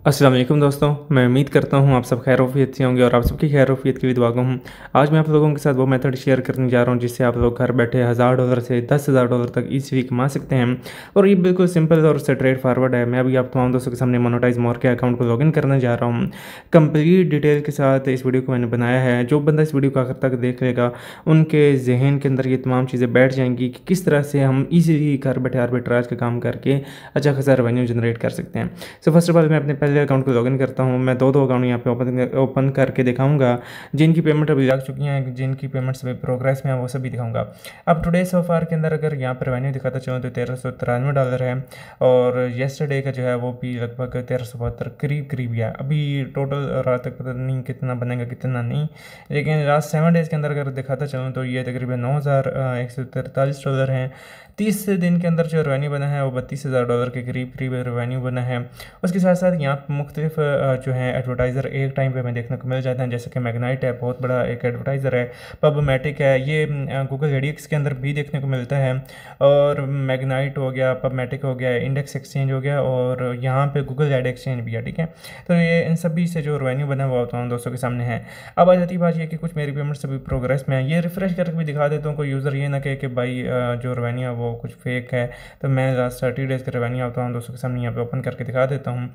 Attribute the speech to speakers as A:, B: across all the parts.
A: अस्सलाम वालेकुम दोस्तों, मैं उम्मीद करता हूँ आप सब खैर-ओ-आफ़ियत से होंगे और आप सबकी खैर-ओ-आफ़ियत की भी दुआ हूँ। आज मैं आप लोगों के साथ वो मेथड शेयर करने जा रहा हूँ जिससे आप लोग घर बैठे $1000 से $10,000 तक ईज़िली कमा सकते हैं और ये बिल्कुल सिंपल और स्ट्रेट फॉरवर्ड है। मैं अभी आप तमाम दोस्तों के सामने मोनेटाइज़ मोर के अकाउंट को लॉगिन करने जा रहा हूँ। कंप्लीट डिटेल के साथ इस वीडियो को मैंने बनाया है। जो बंदा इस वीडियो को आखिर तक देख लेगा, उनके ज़हन के अंदर ये तमाम चीज़ें बैठ जाएँगी कि किस तरह से हम ईज़िली घर बैठे आर्बिट्राज का काम करके अच्छा खासा रेवेन्यू जनरेट कर सकते हैं। सो फर्स्ट ऑफ ऑल मैं अपने पहले अकाउंट को लॉगिन करता हूँ। मैं दो अकाउंट यहाँ पे ओपन करके दिखाऊँगा। जिनकी पेमेंट अभी लग चुकी हैं, जिनकी पेमेंट्स अभी प्रोग्रेस में है, वो सभी दिखाऊँगा। अब टुडे सो फार के अंदर अगर यहाँ पर रेवेन्यू दिखाता चलूँ तो $1393 है और येस्टरडे का जो है वो भी लगभग 1372 करीब है। अभी टोटल रात तक पता नहीं कितना बनेगा कितना नहीं, लेकिन लास्ट 7 डेज़ के अंदर अगर दिखाता चलूँ तो ये तकरीबन $9143 हैं। 30 दिन के अंदर जो रेवेन्यू बना है वो $32,000 के करीब रेवेन्यू बना है। उसके साथ साथ यहाँ पर मुख्तलिफ जो है एडवर्टाइज़र एक टाइम पे हमें देखने को मिल जाते हैं, जैसे कि मैग्नाइट है, बहुत बड़ा एक एडवर्टाइज़र है। पबमैटिक है, ये गूगल एडीएक्स के अंदर भी देखने को मिलता है। और मैग्नाइट हो गया, पबमैटिक हो गया, इंडेक्स एक्सचेंज हो गया और यहाँ पे गूगल एड एक्सचेंज भी है। ठीक है, तो ये इन सभी से जो रेवेन्यू बना हुआ होता हूँ दोस्तों के सामने है। अब आ जाती बात ये कि कुछ मेरी पेमेंट्स अभी प्रोग्रेस में है। ये रिफ्रेश करके भी दिखा देता हूँ, कोई यूज़र ये ना कहे कि भाई जो रेवेन्यू है वो कुछ फेक है। तो मैं लास्ट 30 डेज़ का रेवेन्यू आता हूँ दोस्तों के सामने यहाँ पे ओपन करके दिखा देता हूँ।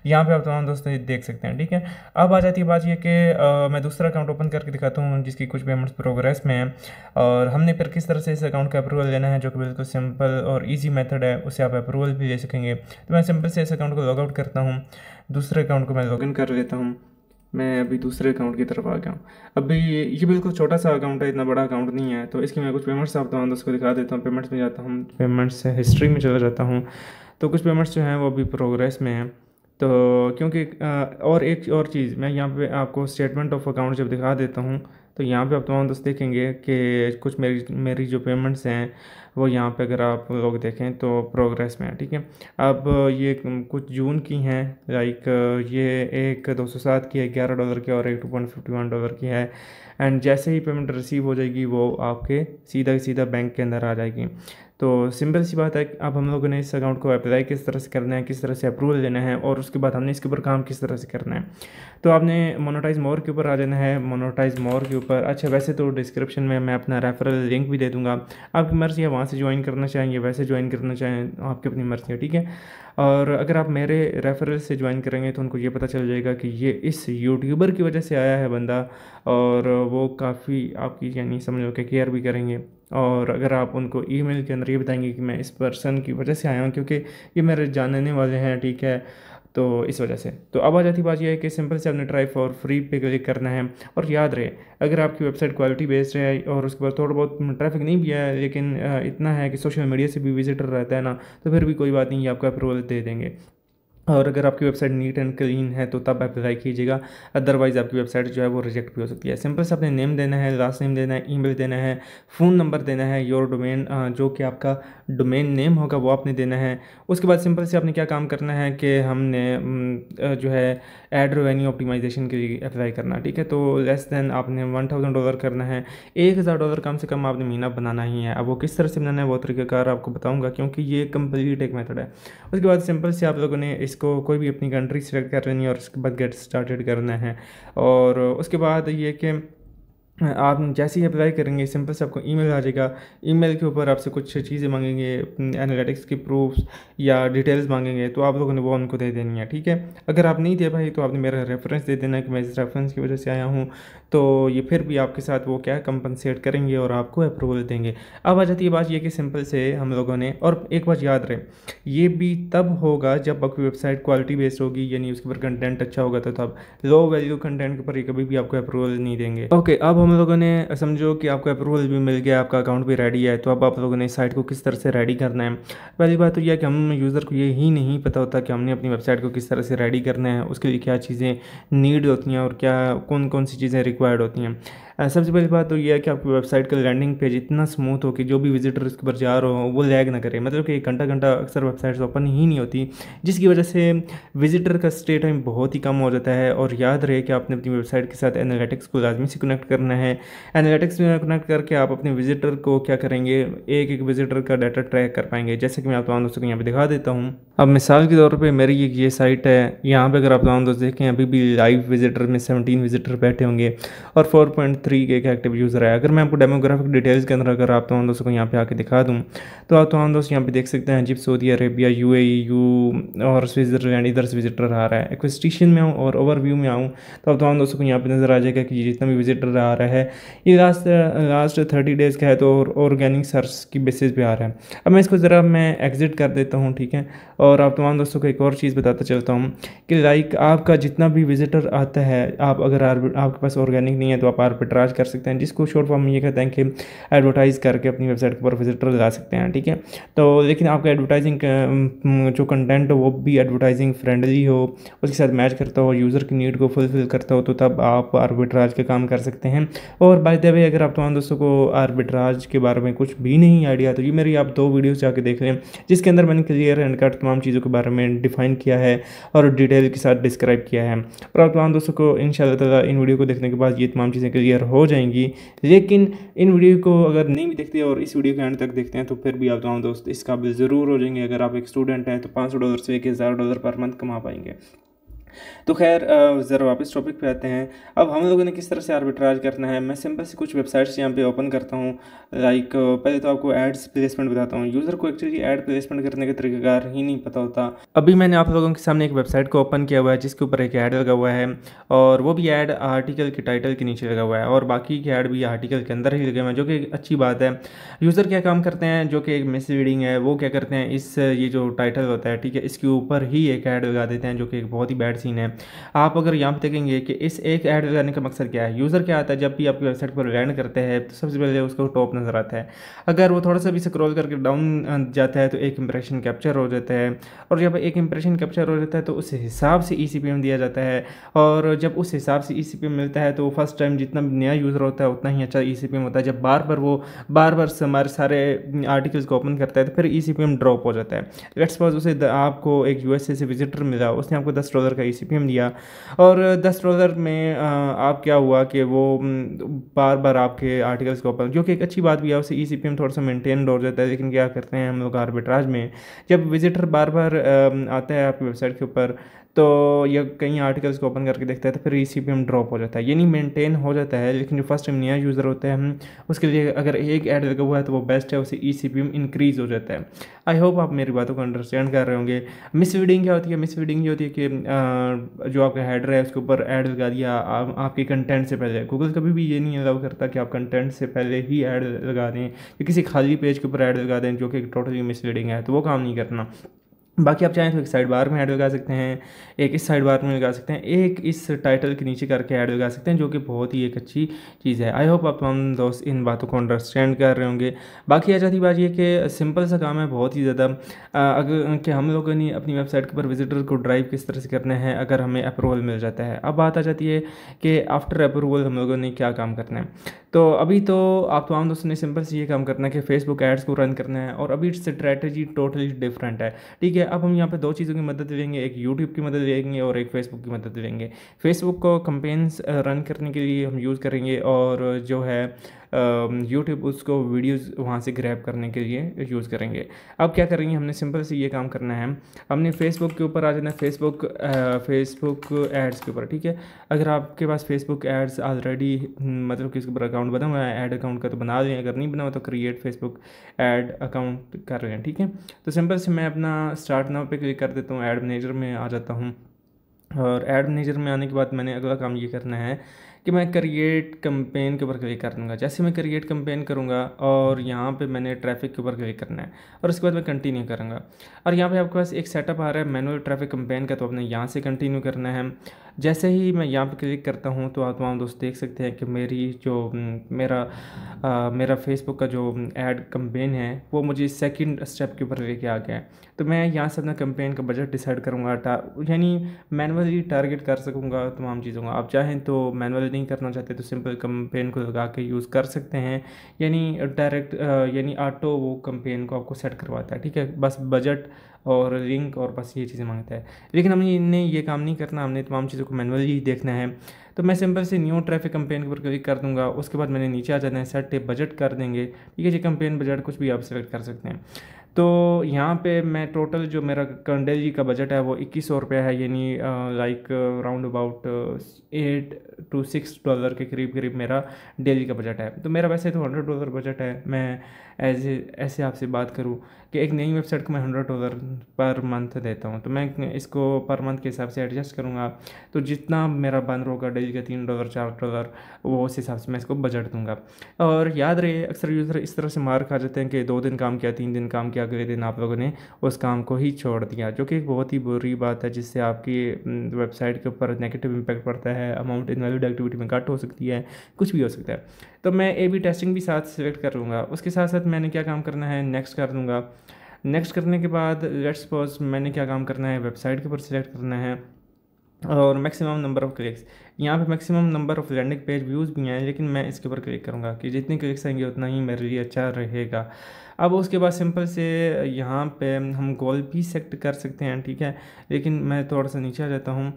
A: यहाँ पे आप तमाम दोस्त देख सकते हैं। ठीक है, अब आ जाती है बात ये कि मैं दूसरा अकाउंट ओपन करके दिखाता हूँ जिसकी कुछ पेमेंट्स प्रोग्रेस में है और हमने फिर किस तरह से इस अकाउंट का अप्रूवल लेना है, जो कि बिल्कुल सिंपल और इजी मेथड है, उससे आप अप्रूवल भी ले सकेंगे। तो मैं सिंपल से इस अकाउंट को लॉग आउट करता हूँ, दूसरे अकाउंट को मैं लॉगिन कर लेता हूँ। मैं अभी दूसरे अकाउंट की तरफ आ गया हूँ। अभी ये बिल्कुल छोटा सा अकाउंट है, इतना बड़ा अकाउंट नहीं है, तो इसकी मैं कुछ पेमेंट्स आप तमाम दोस्तों को दिखा देता हूँ। पेमेंट्स में जाता हूँ, पेमेंट्स हिस्ट्री में चला जाता हूँ, तो कुछ पेमेंट्स जो हैं वो अभी प्रोग्रेस में हैं। तो क्योंकि और एक और चीज़ मैं यहाँ पे आपको स्टेटमेंट ऑफ अकाउंट जब दिखा देता हूँ तो यहाँ पे आप तमाम दोस्त देखेंगे कि कुछ मेरी जो पेमेंट्स हैं वो यहाँ पे अगर आप लोग देखें तो प्रोग्रेस में है। ठीक है, अब ये कुछ जून की हैं, लाइक ये एक 207 की है, $11 की, और एक $2.51 की है। एंड जैसे ही पेमेंट रिसीव हो जाएगी वो आपके सीधा बैंक के अंदर आ जाएगी। तो सिंपल सी बात है कि अब हम लोगों ने इस अकाउंट को अप्लाई किस तरह से करना है, किस तरह से अप्रूवल लेना है और उसके बाद हमने इसके ऊपर काम किस तरह से करना है। तो आपने मोनेटाइज मोर के ऊपर आ जाना है। मोनेटाइज मोर के ऊपर, अच्छा वैसे तो डिस्क्रिप्शन में मैं अपना रेफरल लिंक भी दे दूँगा, आपकी मर्ज़ी है वहाँ से ज्वाइन करना चाहेंगे, वैसे ज्वाइन करना चाहें, आपकी अपनी मर्ज़ी है। ठीक है, और अगर आप मेरे रेफरल से ज्वाइन करेंगे तो उनको ये पता चल जाएगा कि ये इस यूट्यूबर की वजह से आया है बंदा, और वो काफ़ी आपकी यानी समझो कि केयर भी करेंगे। और अगर आप उनको ईमेल के अंदर ये बताएंगे कि मैं इस पर्सन की वजह से आया हूँ क्योंकि ये मेरे जानने वाले हैं, ठीक है, तो इस वजह से। तो अब आ जाती बात यह है कि सिंपल से आपने ट्राई फॉर फ्री पे क्लिक करना है। और याद रहे, अगर आपकी वेबसाइट क्वालिटी बेस्ड है और उसके बाद थोड़ा बहुत ट्रैफिक नहीं भी है, लेकिन इतना है कि सोशल मीडिया से भी विजिटर रहता है ना, तो फिर भी कोई बात नहीं, ये आपका अप्रूवल दे देंगे। और अगर आपकी वेबसाइट नीट एंड क्लीन है तो तब अप्लाई कीजिएगा, अदरवाइज़ आपकी वेबसाइट जो है वो रिजेक्ट भी हो सकती है। सिंपल से अपने नेम देना है, लास्ट नेम देना है, ईमेल देना है, फ़ोन नंबर देना है, योर डोमेन जो कि आपका डोमेन नेम होगा वो आपने देना है। उसके बाद सिंपल से आपने क्या काम करना है कि हमने जो है एड रेवेन्यू ऑप्टिमाइजेशन के लिए अप्लाई करना। ठीक है, तो लेस देन आपने $1000 करना है, $1000 कम से कम आपने महीना बनाना ही है। अब वो किस तरह से बनाना है वो तरीक़ाकार आपको बताऊँगा, क्योंकि ये कंप्लीट एक मेथड है। उसके बाद सिंपल से आप लोगों ने इसको कोई भी अपनी कंट्री सेलेक्ट कर लेनी है और उसके बाद गेट स्टार्टेड करना है। और उसके बाद ये कि आप जैसे ही अप्लाई करेंगे सिंपल से आपको ईमेल आ जाएगा। ईमेल के ऊपर आपसे कुछ चीज़ें मांगेंगे, एनालिटिक्स की प्रूफ्स या डिटेल्स मांगेंगे, तो आप लोगों ने वो उनको दे देनी है। ठीक है, अगर आप नहीं दे पाए तो आपने मेरा रेफरेंस दे देना है कि मैं इस रेफरेंस की वजह से आया हूँ, तो ये फिर भी आपके साथ वो क्या कंपनसेट करेंगे और आपको अप्रूवल देंगे। अब आ जाती है बात ये कि सिंपल से हम लोगों ने, और एक बात याद रहे, ये भी तब होगा जब आपकी वेबसाइट क्वालिटी बेस्ड होगी, यानी उसके ऊपर कंटेंट अच्छा होगा, तो तब लो वैल्यू कंटेंट के ऊपर कभी भी आपको अप्रूवल नहीं देंगे। ओके, अब हम लोगों ने समझो कि आपको अप्रूवल भी मिल गया, आपका अकाउंट भी रेडी है, तो अब आप लोगों ने इस साइट को किस तरह से रेडी करना है। पहली बात तो यह है कि हम यूज़र को ये ही नहीं पता होता कि हमने अपनी वेबसाइट को किस तरह से रेडी करना है, उसके लिए क्या चीज़ें नीड होती हैं और क्या कौन कौन सी चीज़ें रिक्वायर्ड होती हैं। सबसे पहली बात तो ये है कि आपकी वेबसाइट का लैंडिंग पेज इतना स्मूथ हो कि जो भी विजिटर उसके ऊपर जा रहे हो वो लैग ना करे, मतलब कि घंटा घंटा अक्सर वेबसाइट्स ओपन ही नहीं होती, जिसकी वजह से विजिटर का स्टे टाइम बहुत ही कम हो जाता है। और याद रहे कि आपने अपनी वेबसाइट के साथ एनालिटिक्स को लाजमी से कनेक्ट करना है। एनालिटिक्स में कनेक्ट करके आप अपने विजिटर को क्या करेंगे, एक एक विजिटर का डाटा ट्रैक कर पाएंगे, जैसे कि मैं आप तमाम दोस्तों को यहाँ पे दिखा देता हूँ। अब मिसाल के तौर पे मेरी ये साइट है, यहाँ पे अगर आप तमाम दोस्त देखें अभी भी लाइव विजिटर में 17 विजिटर बैठे होंगे और 4.3 के एक एक्टिव यूज़र है। अगर मैं आपको डेमोग्राफिक डिटेल्स के अंदर अगर आप तमाम दोस्तों को यहाँ पे आके दिखा दूँ तो आप तमाम दोस्त यहाँ पे देख सकते हैं इजिप्ट, सऊदी अरेबिया, यूएई और स्विट्ज़रलैंड इधर से विजिटर आ रहा है। एक्विजिशन में आऊँ और ओवरव्यू में आऊँ तो आप तमाम दोस्तों को यहाँ पे नज़र आ जाएगा कि जितना भी विजिटर आ रहा है ये लास्ट 30 डेज़ का है, तो ऑर्गेनिक सर्च की बेसिस पे आ रहा है। अब मैं इसको ज़रा मैं एग्जिट कर देता हूँ, ठीक है। और आप तमाम दोस्तों को एक और चीज़ बताता चलता हूँ कि लाइक आपका जितना भी विजिटर आता है, आप अगर आपके पास ऑर्गेनिक नहीं है तो आप आर्बिट्राज कर सकते हैं, जिसको शॉर्ट फॉर्म में ये कहते हैं कि एडवर्टाइज़ करके अपनी वेबसाइट के ऊपर विजिटर ला सकते हैं, ठीक है। तो लेकिन आपका एडवर्टाइजिंग जो कंटेंट हो वो भी एडवर्टाइजिंग फ्रेंडली हो, उसके साथ मैच करता हो, यूज़र की नीड को फुलफिल करता हो, तो तब आप आर्बिट्राज का काम कर सकते हैं। और बाय द वे अगर आप तमाम दोस्तों को आर्बिट्राज के बारे में कुछ भी नहीं आइडिया तो ये मेरी आप 2 वीडियोस जाके देख लें, जिसके अंदर मैंने क्लियर एंड कट तमाम चीज़ों के बारे में डिफाइन किया है और डिटेल के साथ डिस्क्राइब किया है। और आप तमाम दोस्तों को इंशाल्लाह ताला इन वीडियो को देखने के बाद ये तमाम चीज़ें क्लियर हो जाएंगी। लेकिन इन वीडियो को अगर नहीं भी देखते और इस वीडियो के एंड तक देखते हैं तो फिर भी आप तमाम दोस्त इस काबिल ज़रूर हो जाएंगे। अगर आप एक स्टूडेंट हैं तो $500 से $1000 पर मंथ कमा पाएंगे। तो खैर ज़रा वापस टॉपिक पे आते हैं। अब हम लोगों ने किस तरह से आर्बिट्राज करना है, मैं सिंपल से कुछ वेबसाइट्स यहाँ पे ओपन करता हूँ। लाइक पहले तो आपको एड्स प्लेसमेंट बताता हूँ। यूज़र को एक्चुअली एड प्लेसमेंट करने का तरीक़ाकार ही नहीं पता होता। अभी मैंने आप लोगों के सामने एक वेबसाइट को ओपन किया हुआ है जिसके ऊपर एक ऐड लगा हुआ है, और वो भी ऐड आर्टिकल के टाइटल के नीचे लगा हुआ है, और बाकी के ऐड भी आर्टिकल के अंदर ही लगे हुए हैं, जो कि एक अच्छी बात है। यूज़र क्या काम करते हैं जो कि एक मिसलीडिंग है, वो क्या करते हैं, इस ये जो टाइटल होता है, ठीक है, इसके ऊपर ही एक ऐड लगा देते हैं, जो कि एक बहुत ही बैड सीन है। आप अगर यहाँ पे देखेंगे कि इस एक ऐड लगाने का मकसद क्या है, यूज़र क्या आता है जब भी आपकी वेबसाइट पर लैंड करते हैं तो सबसे पहले उसको टॉप नज़र आता है। अगर वो थोड़ा सा भी स्क्रॉल करके डाउन जाता है तो एक इंप्रेशन कैप्चर हो जाता है, और जब एक इंप्रेशन कैप्चर हो जाता है तो उस हिसाब से ECPM दिया जाता है, और जब उस हिसाब से ECPM मिलता है तो फर्स्ट टाइम जितना भी नया यूज़र होता है उतना ही अच्छा ECPM होता है। जब बार बार हमारे सारे आर्टिकल्स को ओपन करता है तो फिर ECPM ड्रॉप हो जाता है। लेट्स सपोज उसे आपको एक USA से विजिटर मिला, उसने आपको $10 का ECPM दिया, और $10 में आप क्या हुआ कि वो बार बार आपके आर्टिकल्स को ओपन, जो कि एक अच्छी बात भी है, उससे ECPM थोड़ा सा मेंटेन हो जाता है। लेकिन क्या करते हैं हम लोग आर्बिट्राज में, जब विजिटर बार बार आता है आपकी वेबसाइट के ऊपर तो या कई आर्टिकल्स को ओपन करके देखता है तो फिर ECPM ड्रॉप हो जाता है, ये नहीं मेंटेन हो जाता है। लेकिन जो फर्स्ट टाइम नया यूज़र होता है उसके लिए अगर एक ऐड लगा हुआ है तो वो बेस्ट है, उससे ECPM इंक्रीज़ हो जाता है। आई होप आप मेरी बातों को अंडरस्टैंड कर रहे होंगे। मिसलीडिंग क्या होती है, मिसलीडिंग ये होती है कि जो आपका हेडर है उसके ऊपर ऐड लगा दिया आपके कंटेंट से पहले। गूगल कभी भी ये नहीं अलाउ करता कि आप कंटेंट से पहले ही ऐड लगा दें या किसी खाली पेज के ऊपर ऐड लगा दें, जो कि टोटली मिसलीडिंग है, तो वो काम नहीं करना। बाकी आप चाहें तो एक साइड बार में ऐड लगा सकते हैं, एक इस साइड बार में लगा सकते हैं, एक इस टाइटल के नीचे करके ऐड लगा सकते हैं, जो कि बहुत ही एक अच्छी चीज़ है। आई होप आप हम दोस्त इन बातों को अंडरस्टैंड कर रहे होंगे। बाकी आ जाती बात ये कि सिंपल सा काम है, बहुत ही ज़्यादा, अगर कि हम लोगों ने अपनी वेबसाइट के ऊपर विजिटर को ड्राइव किस तरह से करना है अगर हमें अप्रूवल मिल जाता है। अब बात आ जाती है कि आफ्टर अप्रूवल हम लोगों ने क्या काम करना है। तो अभी तो आप तमाम दोस्तों ने सिंपल से ये काम करना है कि फेसबुक एड्स को रन करना है, और अभी स्ट्रैटेजी टोटली डिफरेंट है, ठीक है। अब हम यहाँ पे 2 चीज़ों की मदद लेंगे, एक यूट्यूब की मदद लेंगे और एक फेसबुक की मदद लेंगे। फेसबुक को कंपेन्स रन करने के लिए हम यूज़ करेंगे, और जो है यूट्यूब उसको वीडियोस वहाँ से ग्रैब करने के लिए यूज़ करेंगे। अब क्या करेंगे, हमने सिंपल से ये काम करना है, हमने फेसबुक के ऊपर आ जाना है, फेसबुक एड्स के ऊपर, ठीक है। अगर आपके पास फेसबुक एड्स ऑलरेडी मतलब कि उसके ऊपर अकाउंट बना हुआ है, ऐड अकाउंट का, तो बना लें, अगर नहीं बना हुआ तो क्रिएट फेसबुक ऐड अकाउंट कर लें, ठीक है। तो सिंपल से मैं अपना स्टार्ट नाउ पे क्लिक कर देता हूँ, ऐड मैनेजर में आ जाता हूँ, और ऐड मैनेजर में आने के बाद मैंने अगला काम ये करना है कि मैं क्रिएट कैंपेन के ऊपर क्लिक कर दूँगा। जैसे मैं क्रिएट कैंपेन करूँगा और यहाँ पे मैंने ट्रैफिक के ऊपर क्लिक करना है, और उसके बाद मैं कंटिन्यू करूँगा, और यहाँ पे आपके पास एक सेटअप आ रहा है मैनुअल ट्रैफिक कैंपेन का, तो आपने यहाँ से कंटिन्यू करना है। जैसे ही मैं यहाँ पे क्लिक करता हूँ तो आप तमाम दोस्त देख सकते हैं कि मेरी जो मेरा फेसबुक का जो ऐड कैंपेन है वो मुझे सेकंड स्टेप के ऊपर लेके आ गया है। तो मैं यहाँ से अपना कैंपेन का बजट डिसाइड करूँगा, यानी मैनुअली टारगेट कर सकूँगा तमाम चीज़ों को। आप चाहें तो मैनुअली नहीं करना चाहते तो सिंपल कैंपेन को लगा के यूज़ कर सकते हैं, यानी डायरेक्ट यानी ऑटो वो कैंपेन को आपको सेट करवाता है, ठीक है। बस बजट और लिंक और बस ये चीज़ें मांगता है, लेकिन हमने ये काम नहीं करना, हमने तमाम चीज़ों को मैनुअली ही देखना है। तो मैं सिंपल से न्यू ट्रैफिक कैंपेन के ऊपर क्लिक कर दूंगा, उसके बाद मैंने नीचे आ जाना है, सेट ए बजट कर देंगे, ठीक है जी। कैंपेन बजट कुछ भी आप सेलेक्ट कर सकते हैं। तो यहाँ पे मैं टोटल जो मेरा डेली का बजट है वो 2100 रुपये है, यानी लाइक राउंड अबाउट $8 to $6 के करीब करीब मेरा डेली का बजट है। तो मेरा वैसे तो $100 बजट है। मैं ऐसे आपसे बात करूँ कि एक नई वेबसाइट को मैं $100 पर मंथ देता हूँ, तो मैं इसको पर मंथ के हिसाब से एडजस्ट करूँगा। तो जितना मेरा बन होगा डेली का $3 $4 वो उस हिसाब से मैं इसको बजट दूंगा। और याद रहे अक्सर यूज़र इस तरह से मार खा जाते हैं कि 2 दिन काम किया, 3 दिन काम किया, अगले दिन आप लोगों ने उस काम को ही छोड़ दिया, जो कि एक बहुत ही बुरी बात है, जिससे आपकी वेबसाइट के ऊपर नेगेटिव इम्पैक्ट पड़ता है, अमाउंट इनवैलिड एक्टिविटी में कट हो सकती है, कुछ भी हो सकता है। तो मैं A/B टेस्टिंग भी साथ सेलेक्ट कर लूँगा। उसके साथ साथ मैंने क्या काम करना है, नेक्स्ट कर दूँगा। नेक्स्ट करने के बाद लेट्स सपोज मैंने क्या काम करना है, वेबसाइट के ऊपर सेलेक्ट करना है और मैक्सिमम नंबर ऑफ़ क्लिक्स। यहाँ पे maximum number of landing page views भी हैं, लेकिन मैं इसके ऊपर क्लिक करूँगा कि जितने क्लिक्स आएंगे उतना ही मेरे लिए अच्छा रहेगा। अब उसके बाद सिंपल से यहाँ पे हम गोल भी सेट कर सकते हैं, ठीक है। लेकिन मैं थोड़ा सा नीचे आ जाता हूँ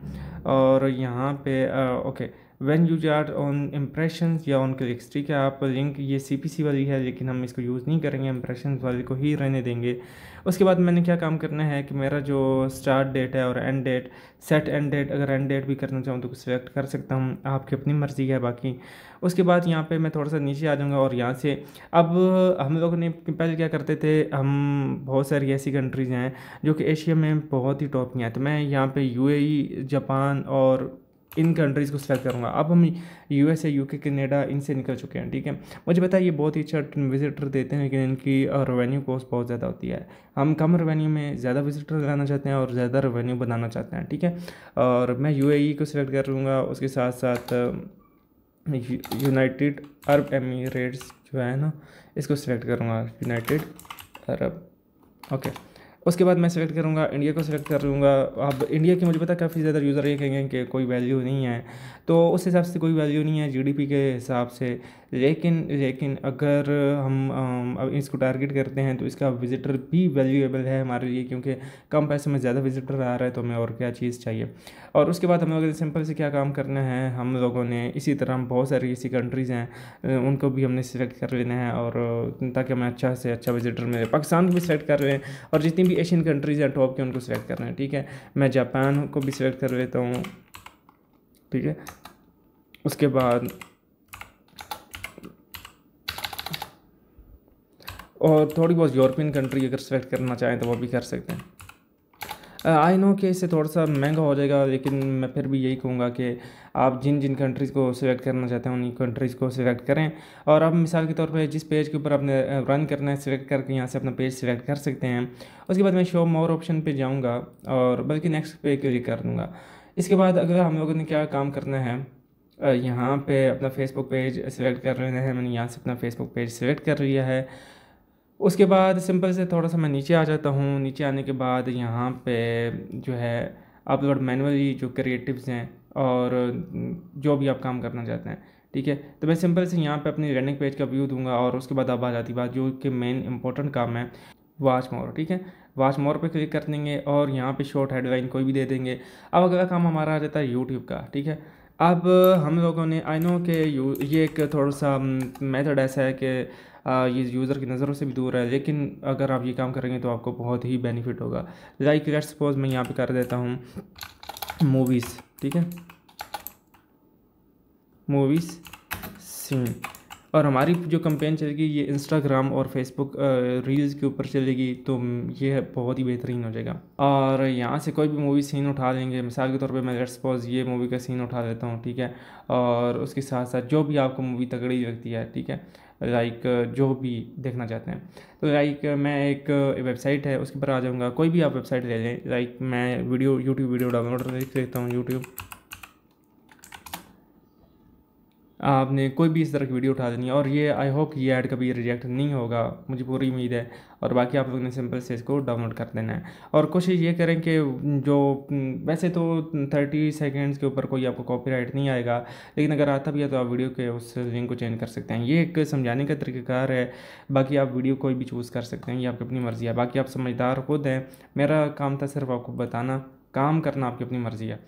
A: और यहाँ पे okay when use are on impressions या ऑन क्लिक्स, ठीक है। आप लिंक ये CPC वाली है, लेकिन हम इसको यूज़ नहीं करेंगे, इम्प्रेशंस वाली को ही रहने देंगे। उसके बाद मैंने क्या काम करना है कि मेरा जो स्टार्ट डेट है और end date, set end date, अगर एंड डेट भी करना चाहूँ तो सिलेक्ट कर सकता हूँ, आपकी अपनी मर्ज़ी है बाकी। उसके बाद यहाँ पे मैं थोड़ा सा नीचे आ जाऊँगा और यहाँ से अब हम लोगों ने पहले क्या करते थे, हम बहुत सारी ऐसी कंट्रीज़ हैं जो कि एशिया में बहुत ही टॉप की हैं, तो मैं यहाँ पे UAE, जापान और इन कंट्रीज़ को सेलेक्ट करूँगा। अब हम USA, UK, कनाडा इनसे निकल चुके हैं, ठीक है। मुझे पता है ये बहुत ही अच्छा विजिटर देते हैं, लेकिन इनकी रेवेन्यू कॉस्ट बहुत ज़्यादा होती है। हम कम रेवेन्यू में ज़्यादा विजिटर लाना चाहते हैं और ज़्यादा रेवेन्यू बनाना चाहते हैं, ठीक है। और मैं UAE को सिलेक्ट कर लूँगा। उसके साथ साथ यूनाइटेड अरब एमिरेट्स जो है ना, इसको सिलेक्ट करूँगा, यूनाइटेड अरब, ओके। उसके बाद मैं सेलेक्ट करूँगा, इंडिया को सिलेक्ट कर लूँगा। अब इंडिया के मुझे पता है काफ़ी ज़्यादा यूज़र ये कहेंगे कि कोई वैल्यू नहीं है, तो उस हिसाब से कोई वैल्यू नहीं है GDP के हिसाब से, लेकिन अगर हम अब इसको टारगेट करते हैं तो इसका विजिटर भी वैल्यूएबल है हमारे लिए, क्योंकि कम पैसे में ज़्यादा विजिटर आ रहा है, तो हमें और क्या चीज़ चाहिए। और उसके बाद हम लोगों ने सिंपल से क्या काम करना है, हम लोगों ने इसी तरह हम बहुत सारी ऐसी कंट्रीज़ हैं उनको भी हमने सिलेक्ट कर लेना है, और ताकि हमें अच्छा से अच्छा विजिटर मिले। पाकिस्तान को भी सिलेक्ट कर लें और जितनी भी एशियन कंट्रीज़ हैं टॉप के उनको सिलेक्ट करना है, ठीक है। मैं जापान को भी सिलेक्ट कर लेता हूँ, ठीक है। उसके बाद और थोड़ी बहुत यूरोपियन कंट्री अगर सेलेक्ट करना चाहें तो वो भी कर सकते हैं। आई नो कि इससे थोड़ा सा महंगा हो जाएगा, लेकिन मैं फिर भी यही कहूँगा कि आप जिन जिन कंट्रीज़ को सिलेक्ट करना चाहते हैं उन कंट्रीज़ को सिलेक्ट करें। और अब मिसाल के तौर पे जिस पेज के ऊपर आपने रन करना है सिलेक्ट करके यहाँ से अपना पेज सिलेक्ट कर सकते हैं। उसके बाद मैं शो मोर ऑप्शन पे जाऊँगा और बल्कि नेक्स्ट पे क्लिक कर दूँगा। इसके बाद अगर हम लोगों ने क्या काम करना है, यहाँ पे अपना फेसबुक पेज सिलेक्ट कर लेना है। मैंने यहाँ से अपना फेसबुक पेज सिलेक्ट कर लिया है। उसके बाद सिंपल से थोड़ा सा मैं नीचे आ जाता हूँ। नीचे आने के बाद यहाँ पे जो है अपलोड मैनुअली जो क्रिएटिव्स हैं और जो भी आप काम करना चाहते हैं, ठीक है। तो मैं सिंपल से यहाँ पे अपनी लैंडिंग पेज का व्यू दूंगा और उसके बाद अब आ जाती बात जो कि मेन इंपॉर्टेंट काम है, वॉच मोर, ठीक है। वॉच मोर पे क्लिक कर देंगे और यहाँ पे शॉर्ट हेडलाइन कोई भी दे देंगे। अब अगला काम हमारा आ जाता है यूट्यूब का, ठीक है। अब हम लोगों ने आई नो कि ये एक थोड़ा सा मेथड ऐसा है कि ये यूज़र की नज़रों से भी दूर है, लेकिन अगर आप ये काम करेंगे तो आपको बहुत ही बेनिफिट होगा। लाइक लेट्स सपोज मैं यहाँ पे कर देता हूँ मूवीज़, ठीक है, मूवीज़ सीन, और हमारी जो कैंपेन चलेगी ये इंस्टाग्राम और फेसबुक रील्स के ऊपर चलेगी, तो ये बहुत ही बेहतरीन हो जाएगा। और यहाँ से कोई भी मूवी सीन उठा लेंगे। मिसाल के तौर पे मैं लेट्स सपोज ये मूवी का सीन उठा लेता हूँ, ठीक है। और उसके साथ साथ जो भी आपको मूवी तगड़ी लगती है, ठीक है, लाइक जो भी देखना चाहते हैं, तो लाइक मैं एक वेबसाइट है उसके ऊपर आ जाऊँगा। कोई भी आप वेबसाइट ले लें, लाइक मैं यूट्यूब वीडियो डाउनलोड कर लेता हूँ, यूट्यूब आपने कोई भी इस तरह की वीडियो उठा देनी है, और ये आई होप ये ऐड कभी रिजेक्ट नहीं होगा, मुझे पूरी उम्मीद है। और बाकी आप लोगों ने सिंपल से इसको डाउनलोड कर देना है, और कोशिश ये करें कि जो वैसे तो 30 सेकेंड्स के ऊपर कोई आपको कॉपीराइट नहीं आएगा, लेकिन अगर आता भी है तो आप वीडियो के उस लिंक को चेंज कर सकते हैं। ये एक समझाने का तरीक़ाकार है। बाकी आप वीडियो कोई भी चूज़ कर सकते हैं, ये आपकी अपनी मर्ज़ी है। बाकी आप समझदार खुद हैं, मेरा काम था सिर्फ आपको बताना, काम करना आपकी अपनी मर्ज़ी है।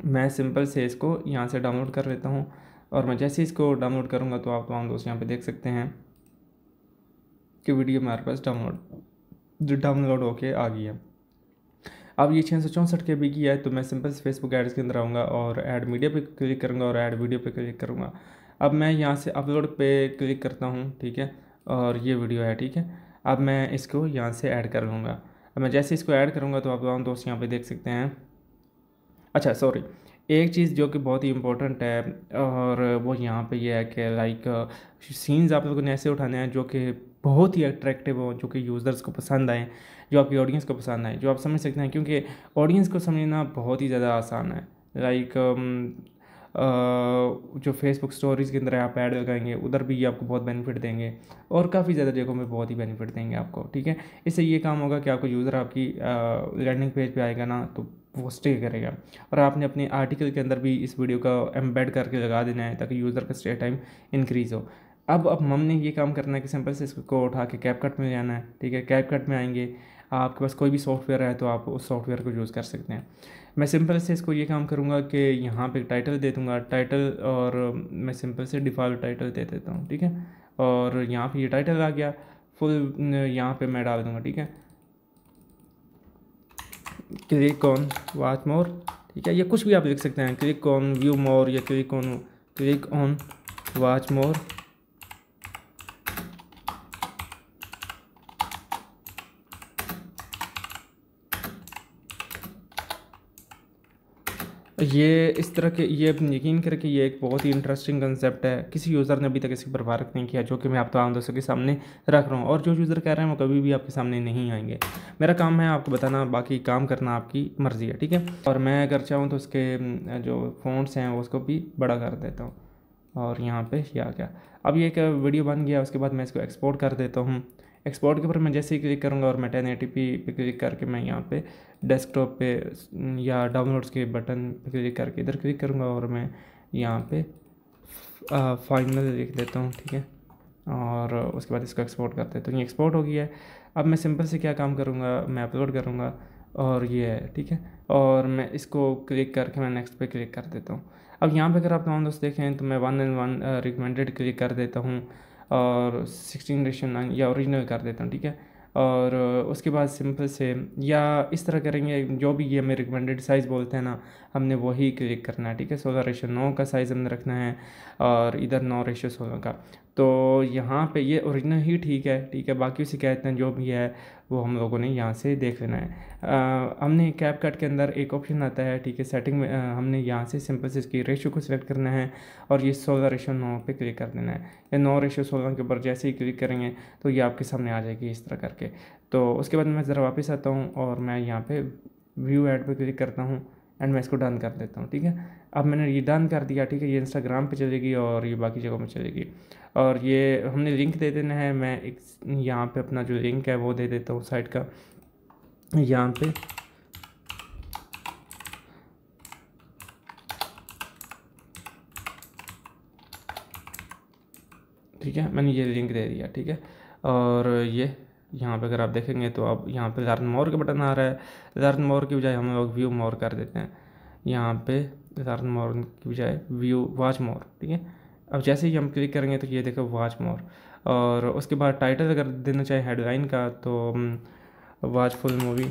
A: मैं सिंपल से इसको यहाँ से डाउनलोड कर लेता हूँ, और मैं जैसे इसको डाउनलोड करूँगा तो आप तमाम दोस्त यहाँ पे देख सकते हैं कि वीडियो हमारे पास डाउनलोड होके आ गई है। अब ये 664 KB की है, तो मैं सिंपल से फेसबुक एड्स के अंदर आऊँगा और ऐड मीडिया पे क्लिक करूँगा और ऐड वीडियो पे क्लिक करूँगा। अब मैं यहाँ से अपलोड पे क्लिक करता हूँ, ठीक है, और ये वीडियो है, ठीक है। अब मैं इसको यहाँ से ऐड कर लूँगा। अब मैं जैसे इसको ऐड करूँगा तो आप तमाम दोस्त यहाँ पे देख सकते हैं। अच्छा सॉरी, एक चीज़ जो कि बहुत ही इम्पोर्टेंट है, और वो यहाँ पे ये है कि लाइक सीन्स आप लोगों ने ऐसे उठाने हैं जो कि बहुत ही अट्रैक्टिव हो, जो कि यूज़र्स को पसंद आए, जो आपकी ऑडियंस को पसंद आए, जो आप समझ सकते हैं, क्योंकि ऑडियंस को समझना बहुत ही ज़्यादा आसान है। लाइक जो फेसबुक स्टोरीज़ के अंदर आप ऐड लगाएंगे, उधर भी ये आपको बहुत बेनिफिट देंगे, और काफ़ी ज़्यादा जगहों में बहुत ही बेनिफिट देंगे आपको, ठीक है। इससे ये काम होगा कि आपको यूज़र आपकी लैंडिंग पेज पे आएगा ना, तो वो स्टे करेगा। और आपने अपने आर्टिकल के अंदर भी इस वीडियो का एम्बेड करके लगा देना है, ताकि यूज़र का स्टे टाइम इंक्रीज़ हो। अब हमने ये काम करना है कि सिंपल से इसको उठा के कैपकट में जाना है, ठीक है। कैपकट में आएंगे, आपके पास कोई भी सॉफ्टवेयर है तो आप उस सॉफ्टवेयर को यूज़ कर सकते हैं। मैं सिंपल से इसको ये काम करूँगा कि यहाँ पे टाइटल दे दूँगा, टाइटल, और मैं सिंपल से डिफ़ॉल्ट टाइटल दे देता हूँ, ठीक है। और यहाँ पे ये टाइटल आ गया, फुल यहाँ पे मैं डाल दूँगा, ठीक है, क्लिक ऑन वॉच मोर, ठीक है। ये कुछ भी आप लिख सकते हैं, क्लिक ऑन व्यू मोर या क्लिक ऑन वॉच मोर। ये इस तरह के, ये यकीन करके ये एक बहुत ही इंटरेस्टिंग कंसेप्ट है, किसी यूज़र ने अभी तक इसी पर वर्क नहीं किया, जो कि मैं आप तमाम दोस्तों के सामने रख रहा हूँ। और जो यूज़र कह रहे हैं वो कभी भी आपके सामने नहीं आएंगे। मेरा काम है आपको बताना, बाकी काम करना आपकी मर्ज़ी है, ठीक है। और मैं अगर चाहूँ तो उसके जो फ़ॉन्ट्स हैं उसको भी बड़ा कर देता हूँ, और यहाँ पे ये आ गया। अब ये एक वीडियो बन गया, उसके बाद मैं इसको एक्सपोर्ट कर देता हूँ। एक्सपोर्ट के ऊपर मैं जैसे ही क्लिक करूँगा और मैं 1080p पे क्लिक करके मैं यहाँ पे डेस्कटॉप पे या डाउनलोड्स के बटन पे क्लिक करके इधर क्लिक करूँगा, और मैं यहाँ पे फाइनल लिख देता हूँ, ठीक है। और उसके बाद इसको एक्सपोर्ट कर देता हूँ। ये एक्सपोर्ट हो गया है। अब मैं सिंपल से क्या काम करूँगा, मैं अपलोड करूँगा, और ये है, ठीक है। और मैं इसको क्लिक करके मैं नेक्स्ट पे क्लिक कर देता हूँ। अब यहाँ पे अगर आप तमाम दोस्त देखें तो मैं 1:1 रिकमेंडेड क्लिक कर देता हूँ, और 16:9 या ओरिजिनल कर देता हूँ, ठीक है। और उसके बाद सिंपल से या इस तरह करेंगे, जो भी ये हमें रिकमेंडेड साइज़ बोलते हैं ना, हमने वही क्लिक करना है, ठीक है। 16:9 का साइज़ हमने रखना है, और इधर 9:16 का। तो यहाँ पे ये ओरिजिनल ही ठीक है, ठीक है। बाकी उसे कहते हैं जो भी है वो हम लोगों ने यहाँ से देख लेना है। हमने कैपकट के अंदर एक ऑप्शन आता है, ठीक है, सेटिंग में हमने यहाँ से सिंपल से इसकी रेशियो को सिलेक्ट करना है, और ये 16:9 पे क्लिक कर देना है। या 9:16 के ऊपर जैसे ही क्लिक करेंगे तो ये आपके सामने आ जाएगी इस तरह करके। तो उसके बाद मैं ज़रा वापस आता हूँ, और मैं यहाँ पे व्यू ऐड पे क्लिक करता हूँ, एंड मैं इसको डन कर देता हूँ, ठीक है। अब मैंने ये डन कर दिया, ठीक है। ये इंस्टाग्राम पे चलेगी और ये बाकी जगहों में चलेगी, और ये हमने लिंक दे देना है। मैं एक यहाँ पे अपना जो लिंक है वो दे देता हूँ साइट का, यहाँ पे ठीक है, मैंने ये लिंक दे दिया, ठीक है। और ये यहाँ पे अगर आप देखेंगे तो अब यहाँ पे लर्न मोर का बटन आ रहा है। लर्न मोर की बजाय हम लोग व्यू मोर कर देते हैं। यहाँ पे लर्न मोर की बजाय व्यू वॉच मोर, ठीक है। अब जैसे ही हम क्लिक करेंगे तो ये देखो वॉच मोर, और उसके बाद टाइटल अगर देना चाहे हेडलाइन का तो वॉच फुल मूवी।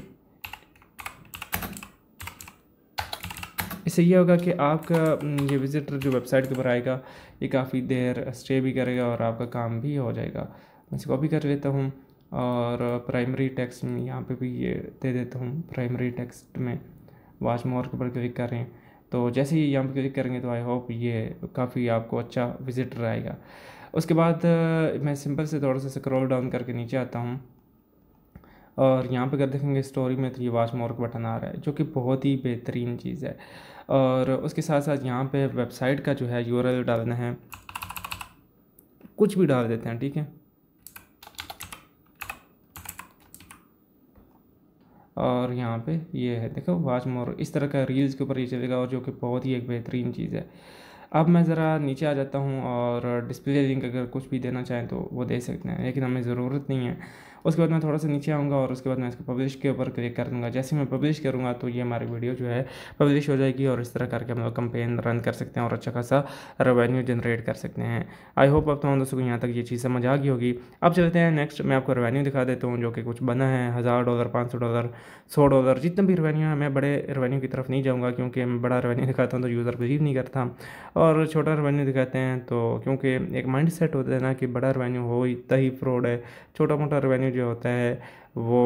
A: इससे ये होगा कि आपका ये विजिटर जो वेबसाइट के ऊपर आएगा ये काफ़ी देर स्टे भी करेगा और आपका काम भी हो जाएगा। मैं इसे कॉपी कर लेता हूँ, और प्राइमरी टेक्स्ट में यहाँ पे भी ये दे देता हूँ। प्राइमरी टेक्स्ट में वॉच मोर के ऊपर क्लिक कर रहे हैं, तो जैसे ही यहाँ पर क्लिक करेंगे तो आई होप ये काफ़ी आपको अच्छा विजिटर आएगा। उसके बाद मैं सिंपल से थोड़ा सा स्क्रॉल डाउन करके नीचे आता हूँ, और यहाँ पे अगर देखेंगे स्टोरी में तो ये वॉच मोर का बटन आ रहा है, जो कि बहुत ही बेहतरीन चीज़ है। और उसके साथ साथ यहाँ पे वेबसाइट का जो है यूआरएल डालना है, कुछ भी डाल देते हैं, ठीक है। और यहाँ पे ये है, देखो वॉच मोर, इस तरह का रील्स के ऊपर ये चलेगा, और जो कि बहुत ही एक बेहतरीन चीज़ है। अब मैं ज़रा नीचे आ जाता हूँ, और डिस्प्ले लिंक अगर कुछ भी देना चाहें तो वो दे सकते हैं, लेकिन हमें ज़रूरत नहीं है। उसके बाद मैं थोड़ा सा नीचे आऊँगा, और उसके बाद मैं इसको पब्लिश के ऊपर क्लिक कर दूँगा। जैसे मैं पब्लिश करूँगा तो ये हमारी वीडियो जो है पब्लिश हो जाएगी, और इस तरह करके हम लोग कंपेन रन कर सकते हैं और अच्छा खासा रेवेन्यू जनरेट कर सकते हैं। आई होप अब तमाम दोस्तों को यहाँ तक ये चीज़ समझ आ गई होगी। अब चलते हैं नेक्स्ट, मैं आपको रेवेन्यू दिखा देता हूँ जो कि कुछ बना है, $1000, $500, $100, जितना भी रेवेन्यू है। मैं बड़े रेवेन्यू की तरफ नहीं जाऊँगा, क्योंकि मैं बड़ा रेवेन्यू दिखाता हूँ तो यूज़र बिलीव नहीं करता, और छोटा रेवेन्यू दिखाते हैं तो क्योंकि एक माइंड सेट होता है ना कि बड़ा रेवेन्यू हो इतना ही फ्रॉड है, छोटा मोटा रेवेन्यू जो होता है वो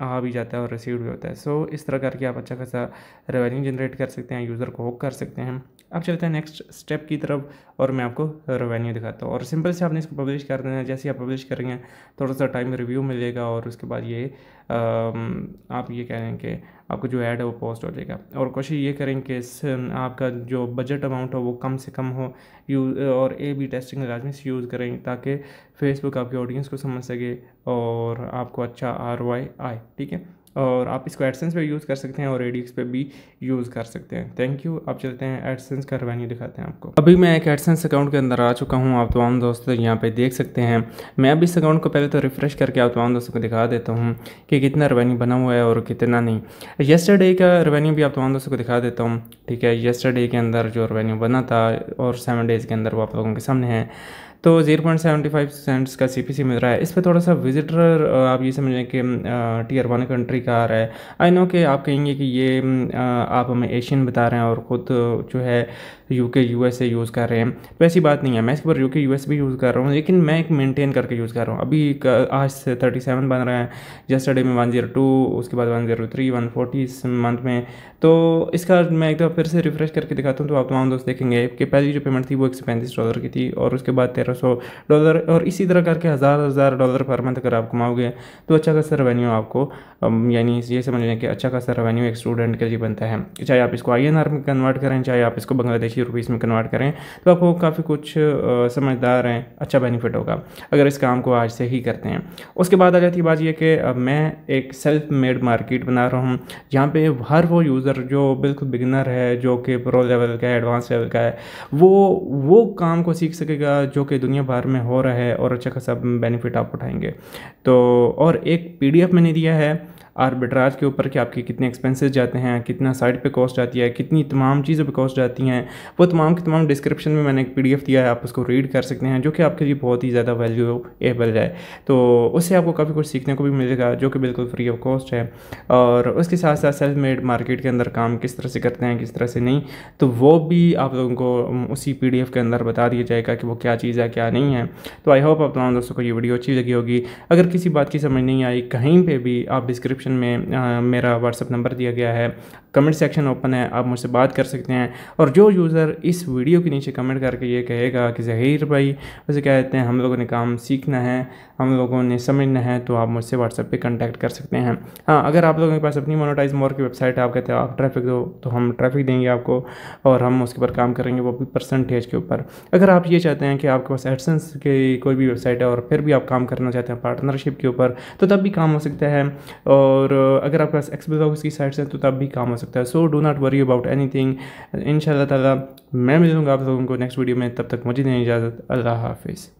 A: आ भी जाता है और रिसीव भी होता है। सो इस तरह करके आप अच्छा खासा रेवेन्यू जनरेट कर सकते हैं, यूज़र को हुक कर सकते हैं। अब चलते हैं नेक्स्ट स्टेप की तरफ, और मैं आपको रेवेन्यू दिखाता हूँ। और सिंपल से आपने इसको पब्लिश कर देना है। जैसे आप पब्लिश करेंगे थोड़ा सा टाइम रिव्यू मिलेगा, और उसके बाद ये आप ये कह रहे हैं कि आपको जो ऐड है वो पोस्ट हो जाएगा। और कोशिश ये करें कि आपका जो बजट अमाउंट हो वो कम से कम हो, और A/B टेस्टिंग लाजमी से यूज़ करें, ताकि फेसबुक आपके ऑडियंस को समझ सके और आपको अच्छा ROI आए, ठीक है। और आप इसको एडसेंस पे यूज़ कर सकते हैं, और ADX पे भी यूज़ कर सकते हैं। Thank you. अब चलते हैं एडसेंस का रेवेन्यू दिखाते हैं आपको। अभी मैं एक एडसेंस अकाउंट के अंदर आ चुका हूँ, आप तमाम दोस्त यहाँ पे देख सकते हैं। मैं अब इस अकाउंट को पहले तो रिफ़्रेश करके आप तमाम दोस्तों को दिखा देता हूँ कि कितना रेवेन्यू बना हुआ है और कितना नहीं। येस्टरडे का रेवेन्यू भी आप तमाम दोस्तों को दिखा देता हूँ, ठीक है। येस्टरडे के अंदर जो रेवेन्यू बना था और 7 डेज़ के अंदर वो आप लोगों के सामने है। तो 0.75 सेंट्स का CPC मिल रहा है। इस पर थोड़ा सा विजिटर आप ये समझ लें कि Tier 1 कंट्री का आ रहा है। आई नो कि आप कहेंगे कि ये आप हमें एशियन बता रहे हैं और ख़ुद जो है UK USA यूज़ कर रहे हैं, तो ऐसी बात नहीं है। मैं इसके ऊपर UK US भी यूज़ कर रहा हूँ, लेकिन मैं एक मेंटेन करके यूज़ कर रहा हूँ। अभी आज से 37 बन रहा है, येस्टरडे में 102, उसके बाद 103, 140 इस मंथ में। तो इसका मैं एक दफ़ा फिर से रिफ़्रेश करके दिखाता हूँ, तो आप तमाम दोस्त देखेंगे कि पहली जो पेमेंट थी वो $135 की थी, और उसके बाद $1300, और इसी तरह करके $1000 पर मंथ अगर आप कमाओगे तो अच्छा खासा रेवेन्यू आपको यानी ये समझ लें कि अच्छा खासा रेवेन्यू एक स्टूडेंट के लिए बनता है। चाहे आप इसको INR में कन्वर्ट करें, चाहे आप इसको बांग्लादेशी रुपीस में कन्वर्ट करें, तो आपको काफ़ी कुछ समझदार हैं, अच्छा बेनिफिट होगा अगर इस काम को आज से ही करते हैं। उसके बाद आ जाती बात यह कि मैं एक सेल्फ मेड मार्केट बना रहा हूँ, जहाँ पे हर वो यूज़र जो बिल्कुल बिगिनर है, जो कि प्रो लेवल का है, एडवांस लेवल का है, वो काम को सीख सकेगा जो कि दुनिया भर में हो रहा है, और अच्छा खासा बेनिफिट आप उठाएंगे। तो और एक PDF मैंने दिया है आर्बिट्राज के ऊपर कि आपके कितने एक्सपेंसेस जाते हैं, कितना साइट पे कॉस्ट आती है, कितनी तमाम चीज़ों पे कॉस्ट जाती हैं, वो तमाम के तमाम डिस्क्रिप्शन में मैंने एक PDF दिया है, आप उसको रीड कर सकते हैं, जो कि आपके लिए बहुत ही ज़्यादा वैल्यूएबल है। तो उससे आपको काफ़ी कुछ सीखने को भी मिलेगा, जो कि बिल्कुल फ्री ऑफ कॉस्ट है। और उसके साथ साथ सेल्फ मेड मार्केट के अंदर काम किस तरह से करते हैं, किस तरह से नहीं, तो वो भी आप लोगों को उसी PDF के अंदर बता दिया जाएगा कि वो क्या चीज़ है, क्या नहीं है। तो आई होप आप तमाम दोस्तों को ये वीडियो अच्छी लगी होगी। अगर किसी बात की समझ नहीं आई कहीं पे भी, आप डिस्क्रिप्शन में मेरा WhatsApp नंबर दिया गया है, कमेंट सेक्शन ओपन है, आप मुझसे बात कर सकते हैं। और जो यूज़र इस वीडियो के नीचे कमेंट करके ये कहेगा कि ज़हीर भाई उसे कहते हैं हम लोगों ने काम सीखना है, हम लोगों ने समझना है, तो आप मुझसे WhatsApp पे कांटेक्ट कर सकते हैं। हाँ, अगर आप लोगों के पास अपनी मोनेटाइज मोर की वेबसाइट है, आप कहते हैं आप ट्रैफिक दो, तो हम ट्रैफिक देंगे आपको, और हम उसके ऊपर काम करेंगे, वो भी परसेंटेज के ऊपर। अगर आप ये चाहते हैं कि आपके पास एडसेंस की कोई भी वेबसाइट है और फिर भी आप काम करना चाहते हैं पार्टनरशिप के ऊपर, तो तब भी काम हो सकता है। और अगर आपके पास एक्सब्लॉग्स की साइट्स हैं तो तब भी काम हो सकता है। So do not worry about anything. इंशाल्लाह ताला मैं मिलूँगा आप लोगों को नेक्स्ट वीडियो में, तब तक मुझे दें इजाज़त। अल्लाह हाफिज़।